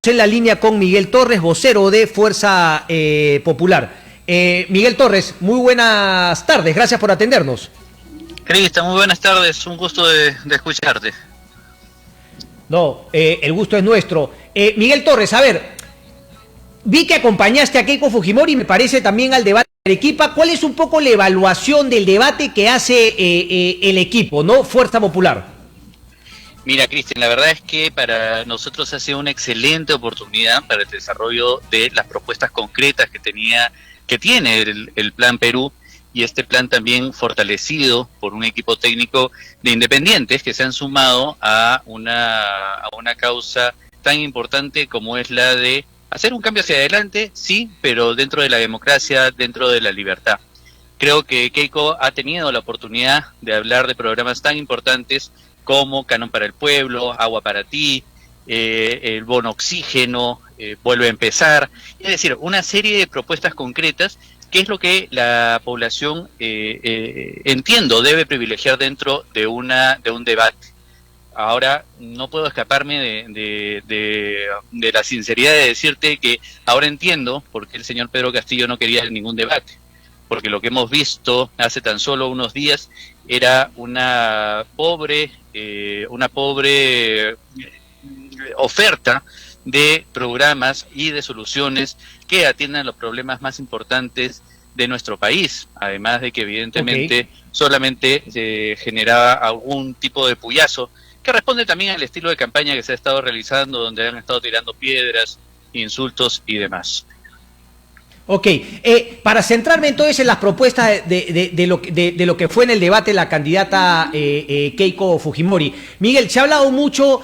En la línea con Miguel Torres, vocero de Fuerza Popular. Miguel Torres, muy buenas tardes, gracias por atendernos. Cristian, muy buenas tardes, un gusto de escucharte. No, el gusto es nuestro. Miguel Torres, a ver, vi que acompañaste a Keiko Fujimori y me parece también al debate de Arequipa. ¿Cuál es un poco la evaluación del debate que hace el equipo, ¿no? Fuerza Popular. Mira, Cristian, la verdad es que para nosotros ha sido una excelente oportunidad para el desarrollo de las propuestas concretas que tiene el Plan Perú, y este plan también fortalecido por un equipo técnico de independientes que se han sumado a una causa tan importante como es la de hacer un cambio hacia adelante, sí, pero dentro de la democracia, dentro de la libertad. Creo que Keiko ha tenido la oportunidad de hablar de programas tan importantes como Canon para el Pueblo, Agua para Ti, el bono oxígeno, Vuelve a Empezar, es decir, una serie de propuestas concretas que es lo que la población, entiendo, debe privilegiar dentro de un debate. Ahora, no puedo escaparme de la sinceridad de decirte que ahora entiendo por qué el señor Pedro Castillo no quería ningún debate, porque lo que hemos visto hace tan solo unos días era una pobre oferta de programas y de soluciones que atiendan los problemas más importantes de nuestro país, además de que evidentemente solamente se generaba algún tipo de puyazo que responde también al estilo de campaña que se ha estado realizando, donde han estado tirando piedras, insultos y demás. Ok, para centrarme entonces en las propuestas de lo que fue en el debate la candidata Keiko Fujimori. Miguel, se ha hablado mucho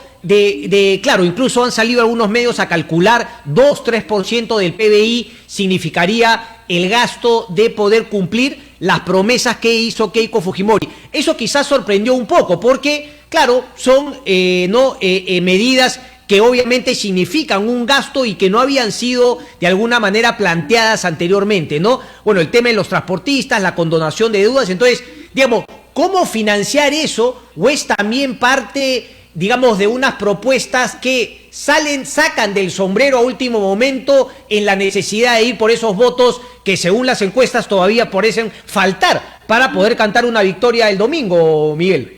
claro, incluso han salido algunos medios a calcular 2-3% del PBI significaría el gasto de poder cumplir las promesas que hizo Keiko Fujimori. Eso quizás sorprendió un poco porque, claro, son medidas que obviamente significan un gasto y que no habían sido de alguna manera planteadas anteriormente, ¿no? Bueno, el tema de los transportistas, la condonación de deudas, entonces, digamos, ¿cómo financiar eso? ¿O es también parte, digamos, de unas propuestas que sacan del sombrero a último momento en la necesidad de ir por esos votos que según las encuestas todavía parecen faltar para poder cantar una victoria el domingo, Miguel?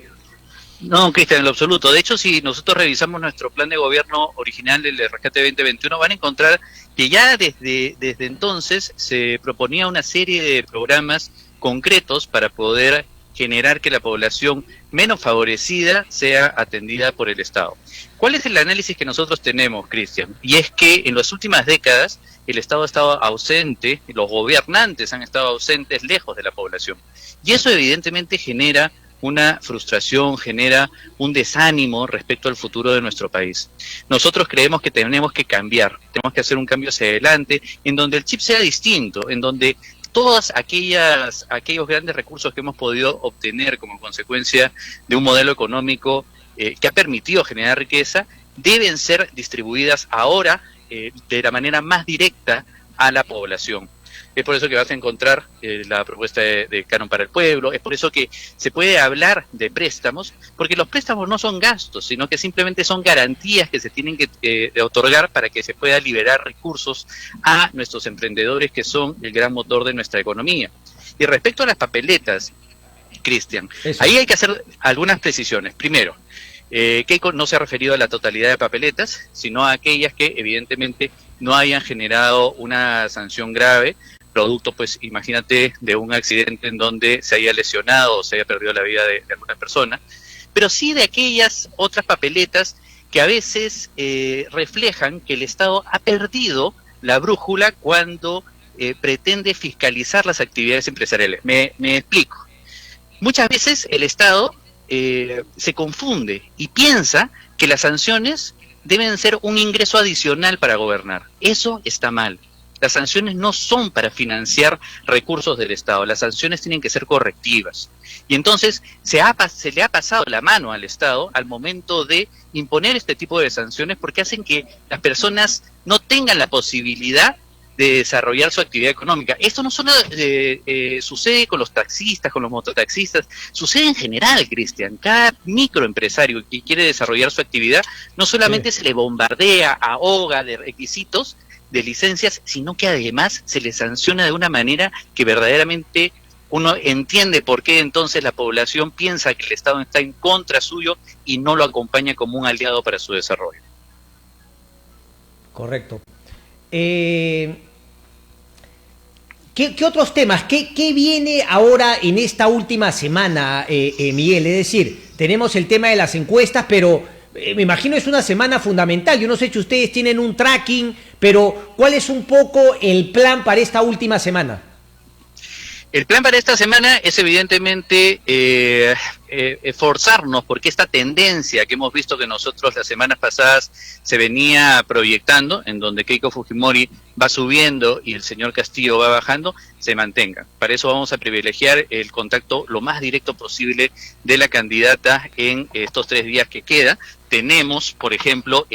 No, Cristian, en lo absoluto. De hecho, si nosotros revisamos nuestro plan de gobierno original, el de Rescate 2021, van a encontrar que ya desde entonces se proponía una serie de programas concretos para poder generar que la población menos favorecida sea atendida por el Estado. ¿Cuál es el análisis que nosotros tenemos, Cristian? Y es que en las últimas décadas el Estado ha estado ausente, los gobernantes han estado ausentes lejos de la población. Y eso evidentemente genera una frustración, genera un desánimo respecto al futuro de nuestro país. Nosotros creemos que tenemos que cambiar, tenemos que hacer un cambio hacia adelante, en donde el chip sea distinto, en donde todos aquellos grandes recursos que hemos podido obtener como consecuencia de un modelo económico que ha permitido generar riqueza, deben ser distribuidas ahora de la manera más directa a la población. Es por eso que vas a encontrar la propuesta de Canon para el Pueblo, es por eso que se puede hablar de préstamos, porque los préstamos no son gastos, sino que simplemente son garantías que se tienen que otorgar para que se pueda liberar recursos a nuestros emprendedores, que son el gran motor de nuestra economía. Y respecto a las papeletas, Cristian, ahí hay que hacer algunas precisiones. Primero, Keiko no se ha referido a la totalidad de papeletas, sino a aquellas que evidentemente no hayan generado una sanción grave, producto, pues imagínate, de un accidente en donde se haya lesionado o se haya perdido la vida de alguna persona, pero sí de aquellas otras papeletas que a veces reflejan que el Estado ha perdido la brújula cuando pretende fiscalizar las actividades empresariales. Me explico. Muchas veces el Estado se confunde y piensa que las sanciones deben ser un ingreso adicional para gobernar. Eso está mal. Las sanciones no son para financiar recursos del Estado, las sanciones tienen que ser correctivas. Y entonces se le ha pasado la mano al Estado al momento de imponer este tipo de sanciones, porque hacen que las personas no tengan la posibilidad de desarrollar su actividad económica. Esto no solo sucede con los taxistas, con los mototaxistas, sucede en general, Cristian. Cada microempresario que quiere desarrollar su actividad, no solamente se le bombardea, ahoga de requisitos, de licencias, sino que además se le sanciona de una manera que verdaderamente uno entiende por qué entonces la población piensa que el Estado está en contra suyo y no lo acompaña como un aliado para su desarrollo. Correcto. ¿Qué otros temas? ¿Qué viene ahora en esta última semana, Miguel? Es decir, tenemos el tema de las encuestas, pero me imagino es una semana fundamental. Yo no sé si ustedes tienen un tracking, pero ¿cuál es un poco el plan para esta última semana? El plan para esta semana es evidentemente forzarnos, porque esta tendencia que hemos visto que nosotros las semanas pasadas se venía proyectando, en donde Keiko Fujimori va subiendo y el señor Castillo va bajando, se mantenga. Para eso vamos a privilegiar el contacto lo más directo posible de la candidata en estos 3 días que queda. Tenemos, por ejemplo,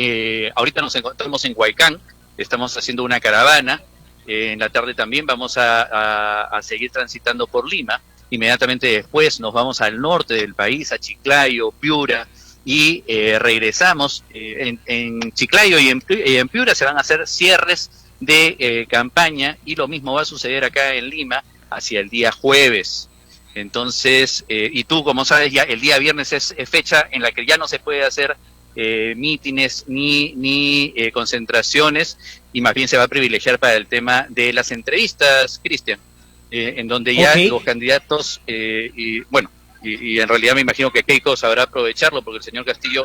ahorita nos encontramos en Huaycán, estamos haciendo una caravana. En la tarde también vamos a seguir transitando por Lima. Inmediatamente después nos vamos al norte del país, a Chiclayo, Piura, y regresamos. En Chiclayo y en Piura se van a hacer cierres de campaña, y lo mismo va a suceder acá en Lima hacia el día jueves. Entonces, y tú, como sabes, ya el día viernes es fecha en la que ya no se puede hacer mítines ni concentraciones, y más bien se va a privilegiar para el tema de las entrevistas, Cristian, en donde ya los candidatos, y en realidad me imagino que Keiko sabrá aprovecharlo, porque el señor Castillo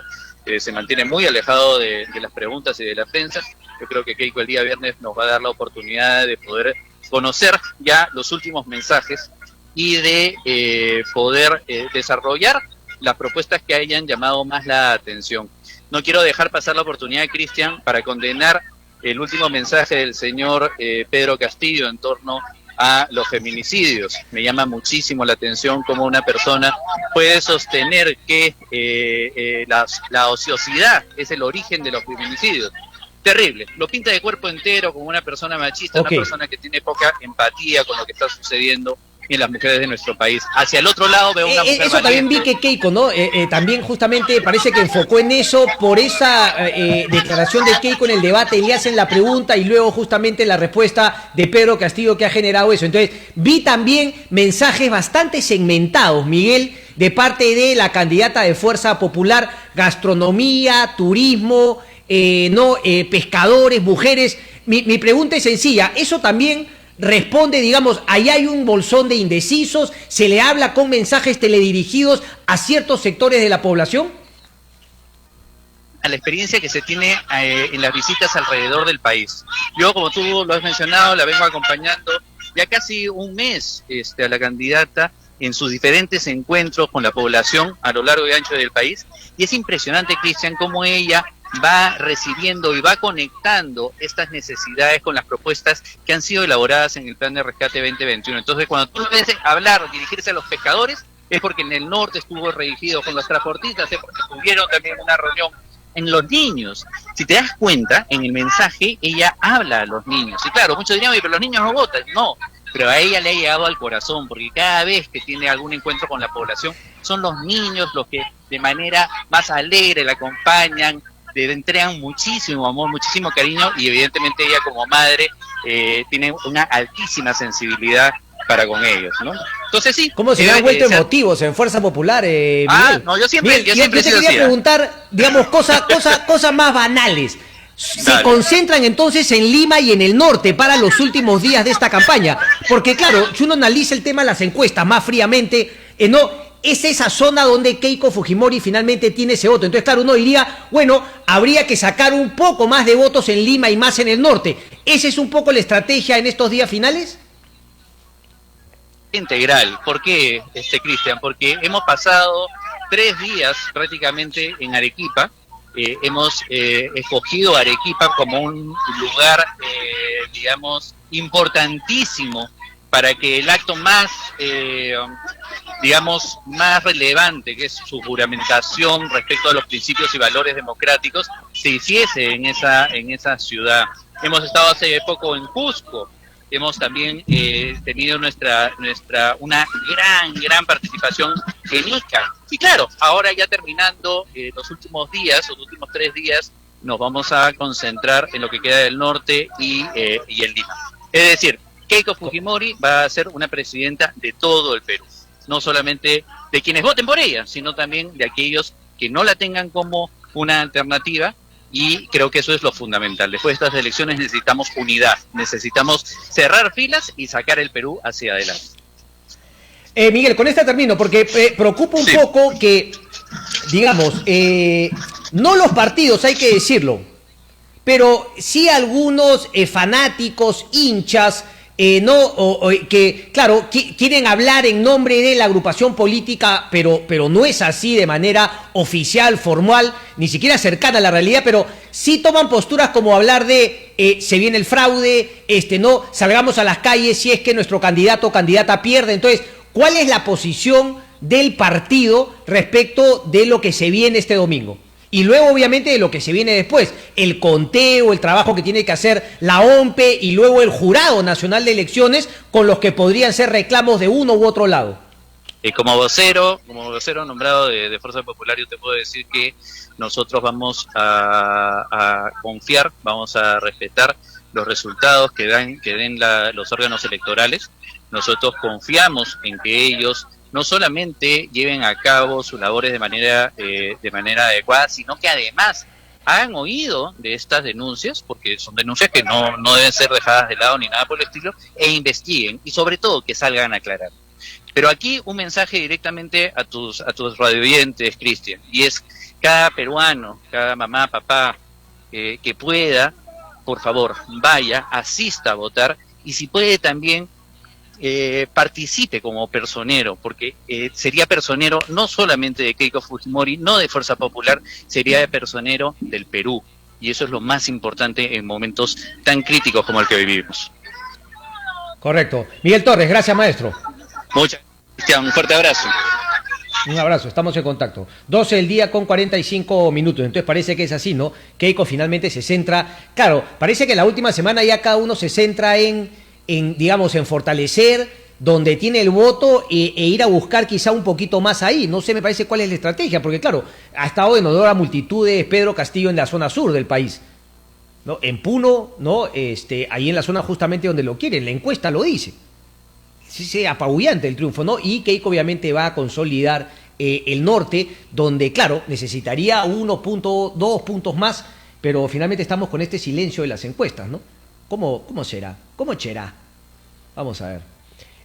se mantiene muy alejado de las preguntas y de la prensa. Yo creo que Keiko el día viernes nos va a dar la oportunidad de poder conocer ya los últimos mensajes y de poder desarrollar las propuestas que hayan llamado más la atención. No quiero dejar pasar la oportunidad, Cristian, para condenar el último mensaje del señor Pedro Castillo en torno a los feminicidios. Me llama muchísimo la atención cómo una persona puede sostener que la ociosidad es el origen de los feminicidios. Terrible. Lo pinta de cuerpo entero como una persona machista, una persona que tiene poca empatía con lo que está sucediendo en las mujeres de nuestro país. Hacia el otro lado veo una mujer eso también vi que Keiko, ¿no? También justamente parece que enfocó en eso, por esa declaración de Keiko en el debate, le hacen la pregunta y luego justamente la respuesta de Pedro Castillo que ha generado eso. Entonces, vi también mensajes bastante segmentados, Miguel, de parte de la candidata de Fuerza Popular, gastronomía, turismo, pescadores, mujeres. Mi pregunta es sencilla, ¿eso también responde, digamos, ahí hay un bolsón de indecisos, se le habla con mensajes teledirigidos a ciertos sectores de la población? A la experiencia que se tiene en las visitas alrededor del país. Yo, como tú lo has mencionado, la vengo acompañando ya casi un mes a la candidata en sus diferentes encuentros con la población a lo largo y ancho del país, y es impresionante, Cristian, cómo ella va recibiendo y va conectando estas necesidades con las propuestas que han sido elaboradas en el Plan de Rescate 2021. Entonces, cuando tú ves hablar, dirigirse a los pescadores, es porque en el norte estuvo dirigido con los transportistas, es porque tuvieron también una reunión en los niños. Si te das cuenta, en el mensaje ella habla a los niños. Y claro, muchos dirían, pero los niños no votan. No, pero a ella le ha llegado al corazón, porque cada vez que tiene algún encuentro con la población, son los niños los que de manera más alegre la acompañan, le entregan muchísimo amor, muchísimo cariño, y evidentemente ella como madre tiene una altísima sensibilidad para con ellos, ¿no? Entonces sí. ¿Cómo se han vuelto emotivos en Fuerza Popular, Miguel? No, yo siempre yo te quería preguntar, digamos, cosas más banales. Se concentran entonces en Lima y en el norte para los últimos días de esta campaña, porque claro, si uno analiza el tema de las encuestas más fríamente, es esa zona donde Keiko Fujimori finalmente tiene ese voto. Entonces, claro, uno diría, bueno, habría que sacar un poco más de votos en Lima y más en el norte. ¿Esa es un poco la estrategia en estos días finales? Integral. ¿Por qué, Cristian? Porque hemos pasado 3 días prácticamente en Arequipa. Hemos escogido Arequipa como un lugar, digamos, importantísimo para que el acto más, más relevante, que es su juramentación respecto a los principios y valores democráticos, se hiciese en esa ciudad. hemos estado hace poco en Cusco, hemos también tenido una gran participación en Ica. Y claro, ahora ya terminando los últimos 3 días, nos vamos a concentrar en lo que queda del norte y en Lima. Es decir, Keiko Fujimori va a ser una presidenta de todo el Perú, no solamente de quienes voten por ella, sino también de aquellos que no la tengan como una alternativa. Y creo que eso es lo fundamental. Después de estas elecciones necesitamos unidad, necesitamos cerrar filas y sacar el Perú hacia adelante. Miguel, con esta termino, porque preocupa un poco que, digamos, no los partidos, hay que decirlo, pero sí algunos fanáticos, hinchas, que, claro, quieren hablar en nombre de la agrupación política, pero no es así de manera oficial, formal, ni siquiera cercana a la realidad, pero sí toman posturas como hablar de se viene el fraude, no salgamos a las calles si es que nuestro candidato o candidata pierde. Entonces, ¿cuál es la posición del partido respecto de lo que se viene este domingo? Y luego, obviamente, de lo que se viene después, el conteo, el trabajo que tiene que hacer la OMPE y luego el Jurado Nacional de Elecciones, con los que podrían ser reclamos de uno u otro lado. Como vocero nombrado de Fuerza Popular, yo te puedo decir que nosotros vamos a confiar, vamos a respetar los resultados que den los órganos electorales. Nosotros confiamos en que ellos no solamente lleven a cabo sus labores de manera adecuada, sino que además han oído de estas denuncias, porque son denuncias que no deben ser dejadas de lado ni nada por el estilo, e investiguen, y sobre todo que salgan a aclarar. Pero aquí un mensaje directamente a tus radioyentes, Cristian, y es: cada peruano, cada mamá, papá, que pueda, por favor, vaya, asista a votar, y si puede también participe como personero, porque sería personero no solamente de Keiko Fujimori, no de Fuerza Popular, sería personero del Perú, y eso es lo más importante en momentos tan críticos como el que vivimos. Correcto. Miguel Torres, gracias, maestro. Muchas gracias, un fuerte abrazo. Un abrazo, estamos en contacto. 12 del día con 45 minutos, entonces parece que es así, ¿no? Keiko finalmente se centra, claro, parece que la última semana ya cada uno se centra en digamos, en fortalecer donde tiene el voto e ir a buscar quizá un poquito más ahí. No sé, me parece cuál es la estrategia, porque claro, ha estado en honor a multitudes Pedro Castillo en la zona sur del país, ¿no? En Puno, ¿no? Ahí en la zona justamente donde lo quieren, la encuesta lo dice. Sí, apabullante el triunfo, ¿no? Y Keiko obviamente va a consolidar el norte, donde, claro, necesitaría 1.2 puntos más, pero finalmente estamos con este silencio de las encuestas, ¿no? ¿Cómo será? ¿Cómo será? Vamos a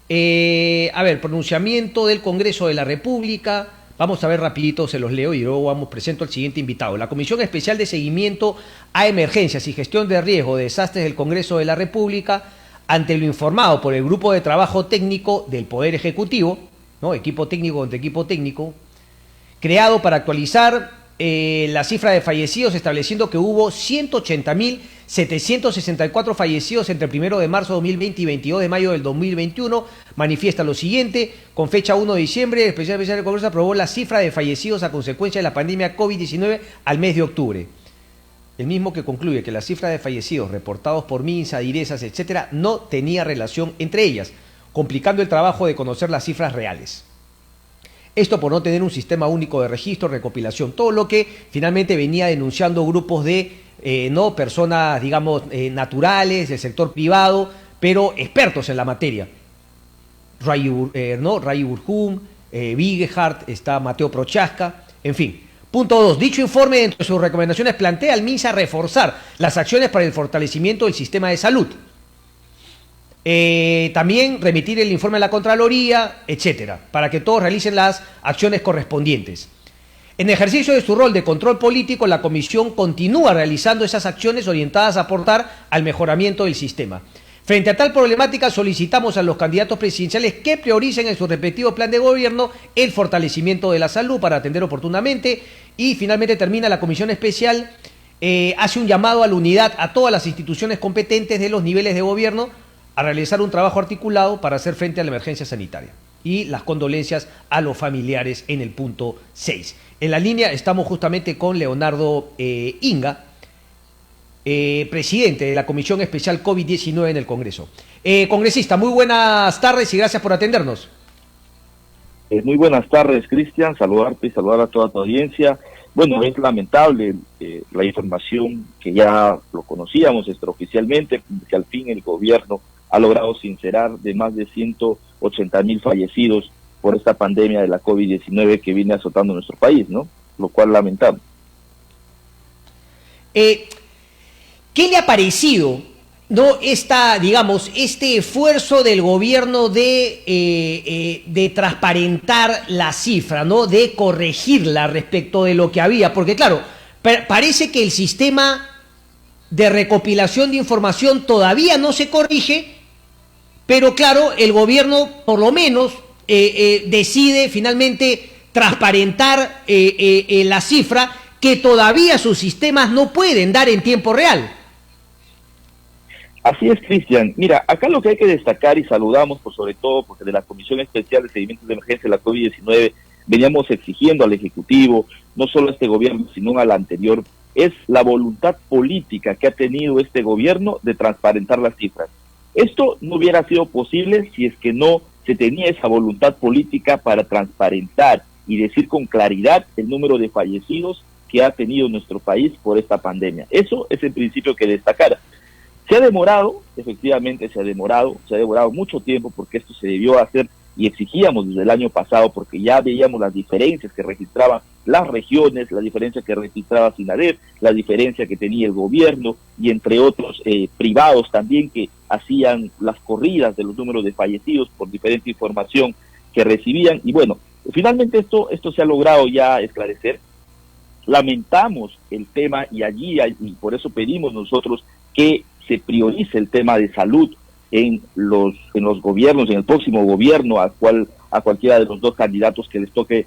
ver. Pronunciamiento del Congreso de la República. Vamos a ver rapidito, se los leo y luego presento al siguiente invitado. La Comisión Especial de Seguimiento a Emergencias y Gestión de Riesgo de Desastres del Congreso de la República, ante lo informado por el Grupo de Trabajo Técnico del Poder Ejecutivo, ¿no? Equipo técnico contra equipo técnico, creado para actualizar la cifra de fallecidos, estableciendo que hubo 180.764 fallecidos entre el 1 de marzo de 2020 y 22 de mayo del 2021. Manifiesta lo siguiente: con fecha 1 de diciembre, el Especial del Congreso aprobó la cifra de fallecidos a consecuencia de la pandemia COVID-19 al mes de octubre. El mismo que concluye que la cifra de fallecidos reportados por MINSA, DIRESAS, etcétera, no tenía relación entre ellas, complicando el trabajo de conocer las cifras reales. Esto por no tener un sistema único de registro, recopilación, todo lo que finalmente venía denunciando grupos de personas, digamos, naturales, del sector privado, pero expertos en la materia. Ray Burhum, Vigehart, está Mateo Prochaska, en fin. Punto 2. Dicho informe, dentro de sus recomendaciones, plantea al MINSA reforzar las acciones para el fortalecimiento del sistema de salud. También remitir el informe a la Contraloría, etcétera, para que todos realicen las acciones correspondientes. En ejercicio de su rol de control político, la Comisión continúa realizando esas acciones orientadas a aportar al mejoramiento del sistema. Frente a tal problemática, solicitamos a los candidatos presidenciales que prioricen en su respectivo plan de gobierno el fortalecimiento de la salud para atender oportunamente. Y finalmente termina la Comisión Especial, hace un llamado a la unidad a todas las instituciones competentes de los niveles de gobierno a realizar un trabajo articulado para hacer frente a la emergencia sanitaria. Y las condolencias a los familiares en el punto 6. En la línea estamos justamente con Leonardo Inga, presidente de la Comisión Especial COVID-19 en el Congreso. Congresista, muy buenas tardes y gracias por atendernos. Muy buenas tardes, Cristian, saludarte y saludar a toda tu audiencia. Bueno, es lamentable la información que ya lo conocíamos extraoficialmente, que al fin el gobierno ha logrado sincerar de más de 180,000 fallecidos por esta pandemia de la COVID-19 que viene azotando nuestro país, ¿no? Lo cual lamentamos. ¿Qué le ha parecido, no, este esfuerzo del gobierno de transparentar la cifra, ¿no? De corregirla respecto de lo que había? Porque claro, parece que el sistema de recopilación de información todavía no se corrige, pero claro, el gobierno por lo menos decide finalmente transparentar la cifra que todavía sus sistemas no pueden dar en tiempo real. Así es, Cristian. Mira, acá lo que hay que destacar, y saludamos por sobre todo porque de la Comisión Especial de Seguimiento de Emergencia de la COVID-19 veníamos exigiendo al Ejecutivo, no solo a este gobierno, sino al anterior, es la voluntad política que ha tenido este gobierno de transparentar las cifras. Esto no hubiera sido posible si es que no se tenía esa voluntad política para transparentar y decir con claridad el número de fallecidos que ha tenido nuestro país por esta pandemia. Eso es el principio que destacar. Se ha demorado, efectivamente se ha demorado mucho tiempo porque esto se debió hacer y exigíamos desde el año pasado porque ya veíamos las diferencias que registraban las regiones, la diferencia que registraba SINADEF, la diferencia que tenía el gobierno y entre otros privados también que hacían las corridas de los números de fallecidos por diferente información que recibían. Y bueno, finalmente esto se ha logrado ya esclarecer. Lamentamos el tema y por eso pedimos nosotros que se priorice el tema de salud en los gobiernos, en el próximo gobierno a cualquiera de los dos candidatos que les toque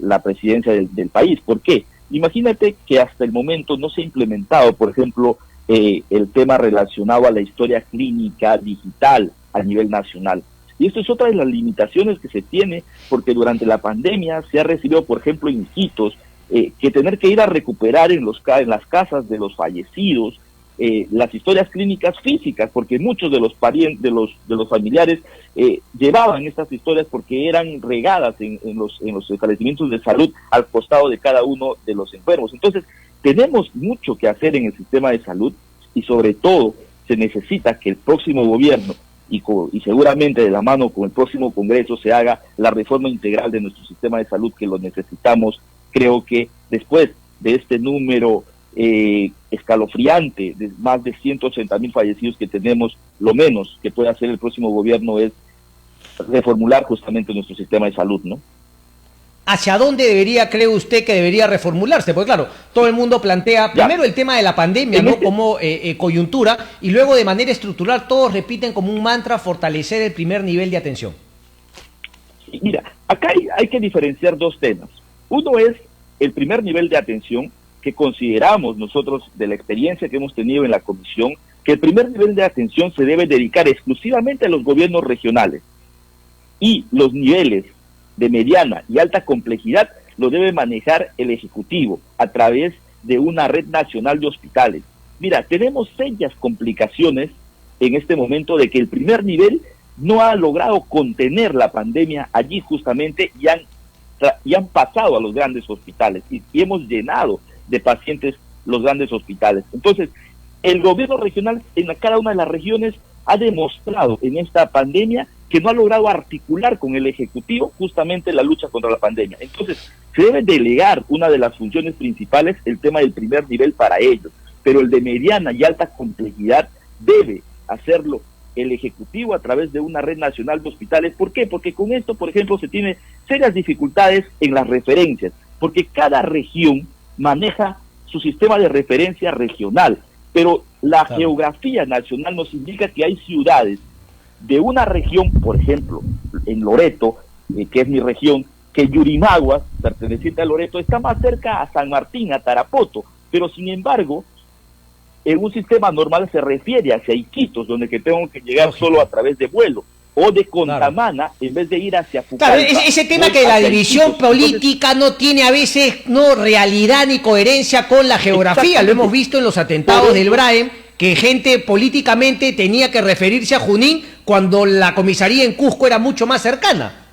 la presidencia del país. ¿Por qué? Imagínate que hasta el momento no se ha implementado, por ejemplo, el tema relacionado a la historia clínica digital a nivel nacional. Y esto es otra de las limitaciones que se tiene, porque durante la pandemia se ha recibido, por ejemplo, inquitos, que tener que ir a recuperar en las casas de los fallecidos las historias clínicas físicas, porque muchos de los parientes, de los familiares llevaban estas historias porque eran regadas en los establecimientos de salud al costado de cada uno de los enfermos. Entonces, tenemos mucho que hacer en el sistema de salud y sobre todo se necesita que el próximo gobierno y seguramente de la mano con el próximo Congreso se haga la reforma integral de nuestro sistema de salud, que lo necesitamos. Creo que después de este número escalofriante de más de 180,000 fallecidos que tenemos, lo menos que puede hacer el próximo gobierno es reformular justamente nuestro sistema de salud, ¿no? ¿Hacia dónde cree usted que debería reformularse? Porque claro, todo el mundo plantea primero el tema de la pandemia, ¿no? Como coyuntura, y luego de manera estructural todos repiten como un mantra fortalecer el primer nivel de atención. Mira, acá hay que diferenciar dos temas. Uno es el primer nivel de atención, que consideramos nosotros, de la experiencia que hemos tenido en la comisión, que el primer nivel de atención se debe dedicar exclusivamente a los gobiernos regionales y los niveles de mediana y alta complejidad lo debe manejar el Ejecutivo a través de una red nacional de hospitales. Mira, tenemos serias complicaciones en este momento de que el primer nivel no ha logrado contener la pandemia allí justamente y han pasado a los grandes hospitales y hemos llenado de pacientes los grandes hospitales. Entonces, el gobierno regional en cada una de las regiones ha demostrado en esta pandemia que no ha logrado articular con el Ejecutivo justamente la lucha contra la pandemia. Entonces, se debe delegar una de las funciones principales, el tema del primer nivel para ellos, pero el de mediana y alta complejidad debe hacerlo el Ejecutivo a través de una red nacional de hospitales. ¿Por qué? Porque con esto, por ejemplo, se tiene serias dificultades en las referencias, porque cada región maneja su sistema de referencia regional, pero la geografía nacional nos indica que hay ciudades de una región, por ejemplo, en Loreto, que es mi región, que Yurimaguas, perteneciente a Loreto, está más cerca a San Martín, a Tarapoto, pero sin embargo, en un sistema normal se refiere hacia Iquitos, donde que tengo que llegar solo a través de vuelo. o de Contamana, en vez de ir hacia Pucallpa. Claro, ese tema que la división política no tiene a veces realidad ni coherencia con la geografía. Lo hemos visto en los atentados del Braem, que gente políticamente tenía que referirse a Junín cuando la comisaría en Cusco era mucho más cercana.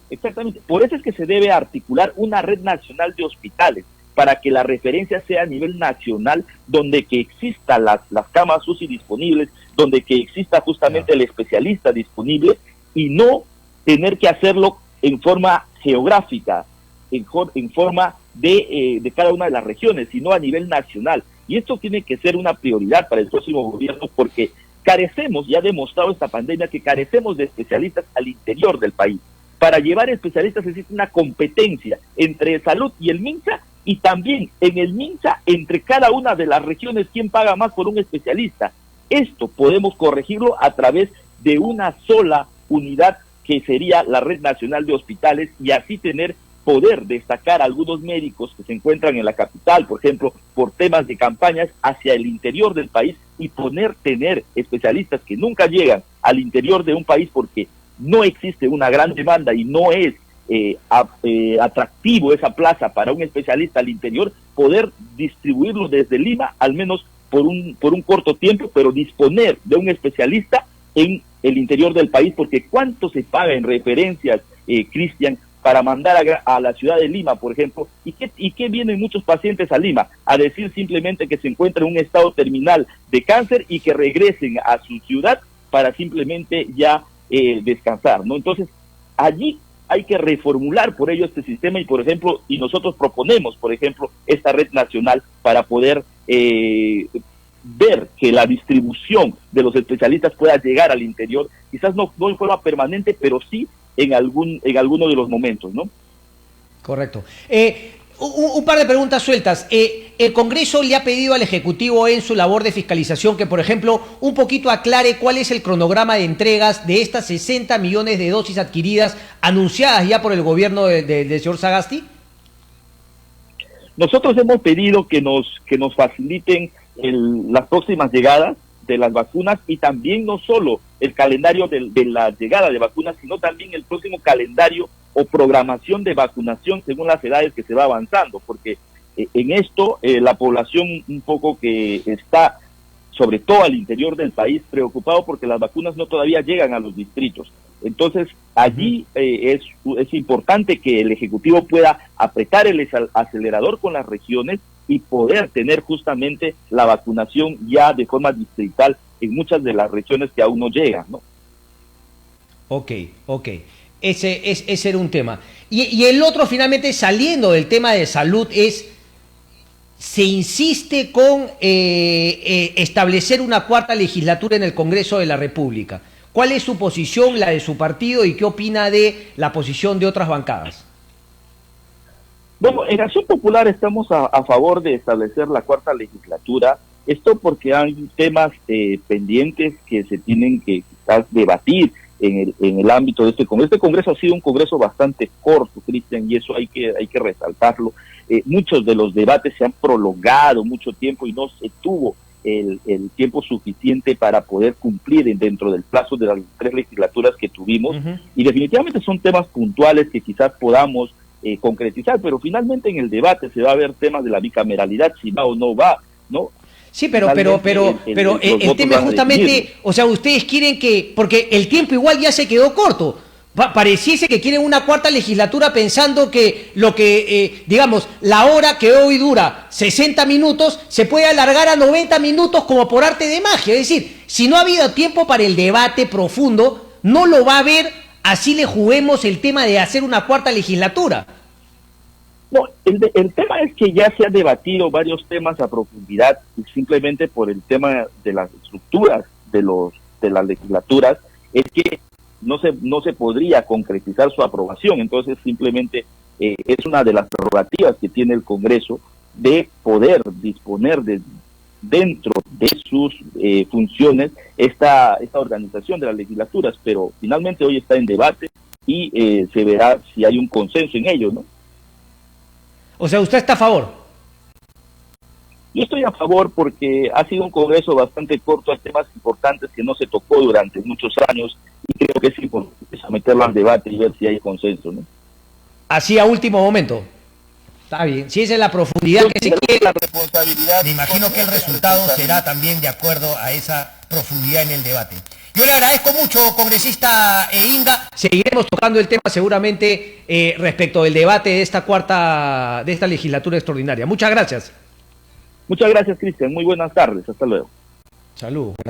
Exactamente. Por eso es que se debe articular una red nacional de hospitales, para que la referencia sea a nivel nacional, donde que exista las camas UCI disponibles, donde que exista justamente el especialista disponible, y no tener que hacerlo en forma geográfica, en forma de cada una de las regiones, sino a nivel nacional. Y esto tiene que ser una prioridad para el próximo gobierno, porque carecemos, ya ha demostrado esta pandemia, que carecemos de especialistas al interior del país. Para llevar especialistas existe una competencia entre salud y el MINSA, y también en el MINSA, entre cada una de las regiones, quién paga más por un especialista. Esto podemos corregirlo a través de una sola unidad, que sería la Red Nacional de Hospitales, y así poder destacar a algunos médicos que se encuentran en la capital, por ejemplo, por temas de campañas, hacia el interior del país, y tener especialistas que nunca llegan al interior de un país porque no existe una gran demanda y no es atractivo esa plaza para un especialista al interior, poder distribuirlo desde Lima, al menos por un corto tiempo, pero disponer de un especialista en el interior del país, porque ¿cuánto se paga en referencias, Cristian, para mandar a la ciudad de Lima, por ejemplo? ¿Y qué vienen muchos pacientes a Lima? A decir simplemente que se encuentran en un estado terminal de cáncer y que regresen a su ciudad para simplemente ya descansar, ¿no? Entonces, allí hay que reformular por ello este sistema, y nosotros proponemos, por ejemplo, esta red nacional para poder ver que la distribución de los especialistas pueda llegar al interior, quizás no en forma permanente, pero sí en alguno de los momentos, ¿no? Correcto. Un par de preguntas sueltas. El Congreso le ha pedido al Ejecutivo en su labor de fiscalización que, por ejemplo, un poquito aclare cuál es el cronograma de entregas de estas 60 millones de dosis adquiridas, anunciadas ya por el gobierno del señor Sagasti. Nosotros hemos pedido que nos faciliten las próximas llegadas de las vacunas, y también no solo el calendario de la llegada de vacunas, sino también el próximo calendario o programación de vacunación según las edades que se va avanzando, porque en esto la población un poco que está, sobre todo al interior del país, preocupado porque las vacunas no todavía llegan a los distritos. Entonces, allí es importante que el Ejecutivo pueda apretar el acelerador con las regiones y poder tener justamente la vacunación ya de forma distrital en muchas de las regiones que aún no llegan, ¿no? Ok. Ese era un tema. Y el otro, finalmente, saliendo del tema de salud, se insiste con establecer una cuarta legislatura en el Congreso de la República. ¿Cuál es su posición, la de su partido, y qué opina de la posición de otras bancadas? Bueno, en Acción Popular estamos a favor de establecer la cuarta legislatura, esto porque hay temas pendientes que se tienen que quizás debatir en el ámbito de este Congreso. Este Congreso ha sido un Congreso bastante corto, Cristian, y eso hay que resaltarlo. Muchos de los debates se han prolongado mucho tiempo y no se tuvo el tiempo suficiente para poder cumplir dentro del plazo de las 3 legislaturas que tuvimos, y definitivamente son temas puntuales que quizás podamos concretizar, pero finalmente en el debate se va a ver temas de la bicameralidad, si va o no va, ¿no? Sí, pero el tema justamente, o sea, ustedes quieren porque el tiempo igual ya se quedó corto. Pareciese que quieren una cuarta legislatura pensando que digamos, la hora que hoy dura 60 minutos se puede alargar a 90 minutos como por arte de magia. Es decir, si no ha habido tiempo para el debate profundo, no lo va a haber, así le juguemos el tema de hacer una cuarta legislatura. No, el tema es que ya se han debatido varios temas a profundidad, y simplemente por el tema de las estructuras de las legislaturas es que no se podría concretizar su aprobación. Entonces simplemente es una de las prerrogativas que tiene el Congreso de poder disponer dentro de sus funciones esta organización de las legislaturas, pero finalmente hoy está en debate y se verá si hay un consenso en ello, ¿no? O sea, ¿usted está a favor? Yo estoy a favor porque ha sido un Congreso bastante corto, hay temas importantes que no se tocó durante muchos años, y creo que es importante someterlo al debate y ver si hay consenso, ¿no? Así a último momento. Está bien. Si esa es la profundidad que se quiere. La responsabilidad. Me imagino que el resultado será también de acuerdo a esa profundidad en el debate. Yo le agradezco mucho, congresista Inga. Seguiremos tocando el tema seguramente respecto del debate de esta legislatura extraordinaria. Muchas gracias. Muchas gracias, Cristian. Muy buenas tardes. Hasta luego. Salud.